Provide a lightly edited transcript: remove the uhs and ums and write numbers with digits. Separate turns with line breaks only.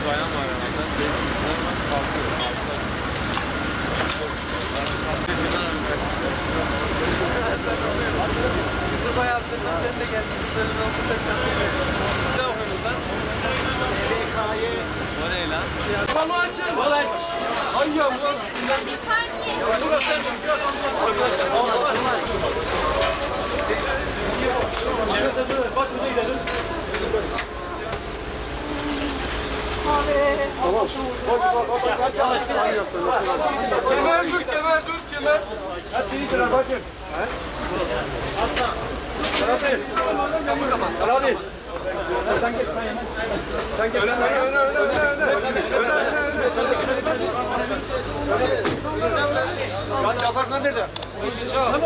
Bayan var herhalde.
Bu hayatından ben de geldim.
Siz de okuyorsunuz lan.
BK'ye.
O ne lan?
Kolu açın.
Hangi ambulans?
Bir saniye.
Burası sen tutuyor
Başımıza gidelim.
Kemer dur, kemer dur, kemer.
Hadi iyi çırar bakın. Hadi. Hadi. Sen git. Sen git. Öne. Ya Cafer nerede? Tamam.